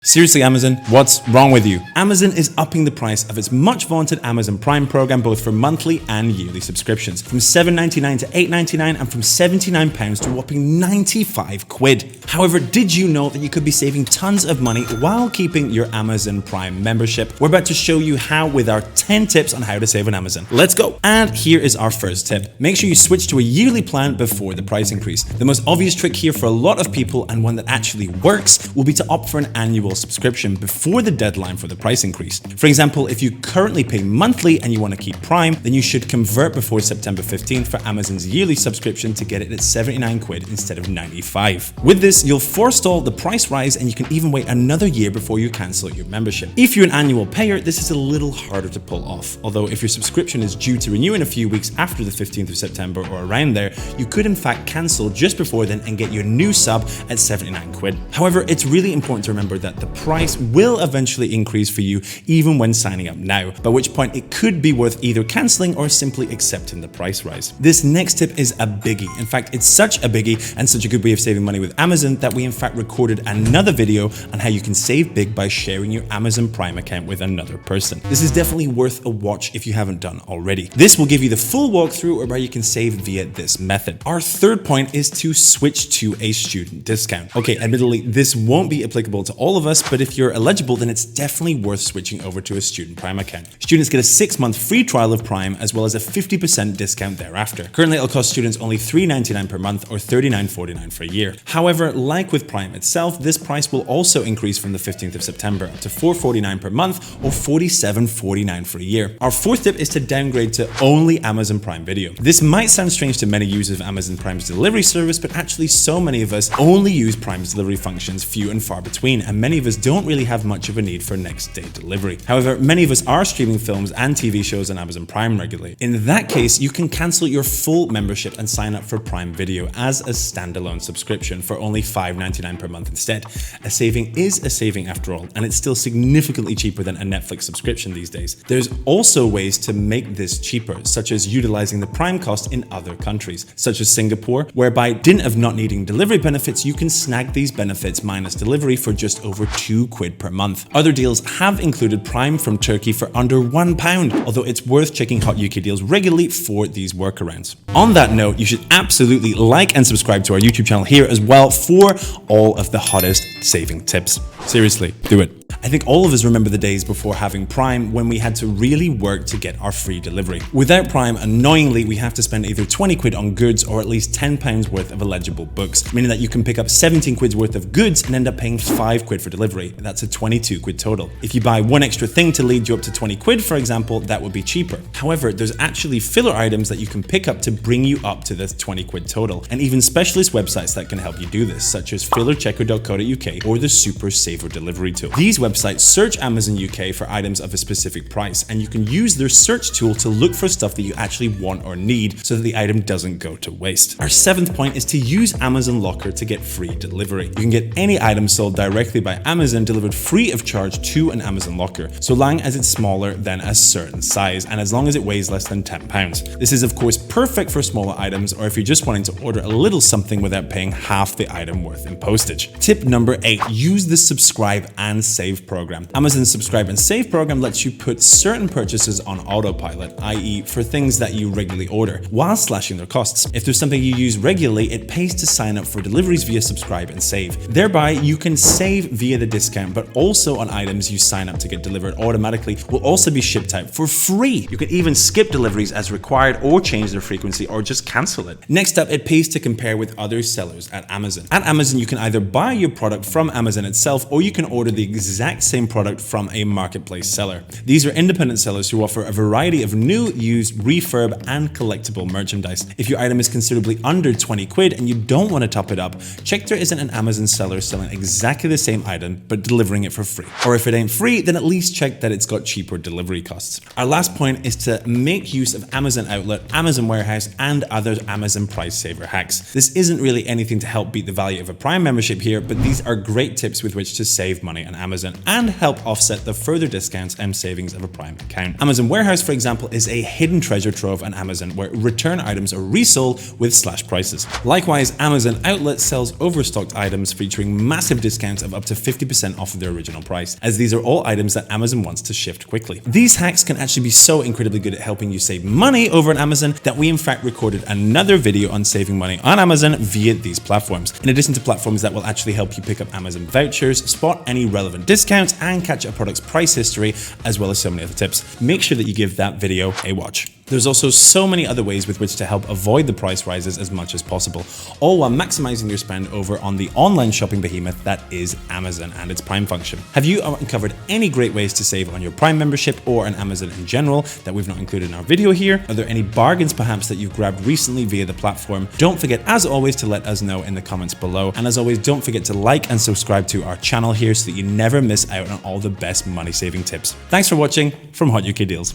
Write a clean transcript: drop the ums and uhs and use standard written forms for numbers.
Seriously, Amazon, what's wrong with you? Amazon is upping the price of its much vaunted Amazon Prime program both for monthly and yearly subscriptions, from $7.99 to $8.99 and from £79 to a whopping 95 quid. However, did you know that you could be saving tons of money while keeping your Amazon Prime membership? We're about to show you how with our 10 tips on how to save on Amazon. Let's go! And here is our first tip. Make sure you switch to a yearly plan before the price increase. The most obvious trick here for a lot of people, and one that actually works, will be to opt for an annual subscription before the deadline for the price increase. For example, if you currently pay monthly and you want to keep Prime, then you should convert before September 15th for Amazon's yearly subscription to get it at 79 quid instead of 95. With this, you'll forestall the price rise and you can even wait another year before you cancel your membership. If you're an annual payer, this is a little harder to pull off. Although if your subscription is due to renew in a few weeks after the 15th of September or around there, you could in fact cancel just before then and get your new sub at 79 quid. However, it's really important to remember that the price will eventually increase for you even when signing up now, by which point it could be worth either cancelling or simply accepting the price rise. This next tip is a biggie. In fact, it's such a biggie and such a good way of saving money with Amazon that we in fact recorded another video on how you can save big by sharing your Amazon Prime account with another person. This is definitely worth a watch if you haven't done already. This will give you the full walkthrough whereby you can save via this method. Our third point is to switch to a student discount. Okay, admittedly, this won't be applicable to all of us, but if you're eligible, then it's definitely worth switching over to a student Prime account. Students get a 6-month free trial of Prime as well as a 50% discount thereafter. Currently, it'll cost students only $3.99 per month or $39.49 for a year. However, like with Prime itself, this price will also increase from the 15th of September up to $4.49 per month or $47.49 for a year. Our fourth tip is to downgrade to only Amazon Prime Video. This might sound strange to many users of Amazon Prime's delivery service, but actually so many of us only use Prime's delivery functions few and far between, and many of us don't really have much of a need for next day delivery. However, many of us are streaming films and TV shows on Amazon Prime regularly. In that case, you can cancel your full membership and sign up for Prime Video as a standalone subscription for only $5.99 per month instead. A saving is a saving after all, and it's still significantly cheaper than a Netflix subscription these days. There's also ways to make this cheaper, such as utilizing the Prime cost in other countries, such as Singapore, where by dint of not needing delivery benefits, you can snag these benefits minus delivery for just over 2 quid per month. Other deals have included Prime from Turkey for under £1, although it's worth checking hotukdeals regularly for these workarounds. On that note, you should absolutely like and subscribe to our YouTube channel here as well for all of the hottest saving tips. Seriously, do it. I think all of us remember the days before having Prime when we had to really work to get our free delivery. Without Prime, annoyingly, we have to spend either 20 quid on goods or at least £10 worth of illegible books, meaning that you can pick up 17 quid's worth of goods and end up paying 5 quid for delivery. That's a 22 quid total. If you buy one extra thing to lead you up to 20 quid, for example, that would be cheaper. However, there's actually filler items that you can pick up to bring you up to this 20 quid total, and even specialist websites that can help you do this, such as fillerchecker.co.uk or the Super Saver delivery tool. These websites search Amazon UK for items of a specific price, and you can use their search tool to look for stuff that you actually want or need so that the item doesn't go to waste. Our seventh point is to use Amazon Locker to get free delivery. You can get any item sold directly by Amazon delivered free of charge to an Amazon Locker, so long as it's smaller than a certain size and as long as it weighs less than 10 pounds. This is of course perfect for smaller items or if you're just wanting to order a little something without paying half the item worth in postage. Tip number 8, use the subscribe and save program. Amazon's subscribe and save program lets you put certain purchases on autopilot, i.e. for things that you regularly order, while slashing their costs. If there's something you use regularly, it pays to sign up for deliveries via subscribe and save. Thereby, you can save via the discount, but also on items you sign up to get delivered automatically will also be shipped out for free. You can even skip deliveries as required or change their frequency or just cancel it. Next up, it pays to compare with other sellers at Amazon. At Amazon, you can either buy your product from Amazon itself or you can order the exact same product from a marketplace seller. These are independent sellers who offer a variety of new, used, refurb, and collectible merchandise. If your item is considerably under 20 quid and you don't want to top it up, check there isn't an Amazon seller selling exactly the same item but delivering it for free. Or if it ain't free, then at least check that it's got cheaper delivery costs. Our last point is to make use of Amazon Outlet, Amazon Warehouse, and other Amazon price saver hacks. This isn't really anything to help beat the value of a Prime membership here, but these are great tips with which to save money on Amazon. Amazon and help offset the further discounts and savings of a Prime account. Amazon Warehouse, for example, is a hidden treasure trove on Amazon where return items are resold with slash prices. Likewise, Amazon Outlet sells overstocked items featuring massive discounts of up to 50% off of their original price, as these are all items that Amazon wants to shift quickly. These hacks can actually be so incredibly good at helping you save money over on Amazon that we in fact recorded another video on saving money on Amazon via these platforms. In addition to platforms that will actually help you pick up Amazon vouchers, spot any relevant discounts, and catch a product's price history, as well as so many other tips. Make sure that you give that video a watch. There's also so many other ways with which to help avoid the price rises as much as possible, all while maximizing your spend over on the online shopping behemoth that is Amazon and its Prime function. Have you uncovered any great ways to save on your Prime membership or on Amazon in general that we've not included in our video here? Are there any bargains perhaps that you've grabbed recently via the platform? Don't forget, as always, to let us know in the comments below. And as always, don't forget to like and subscribe to our channel here so that you never miss out on all the best money saving tips. Thanks for watching from Hot UK Deals.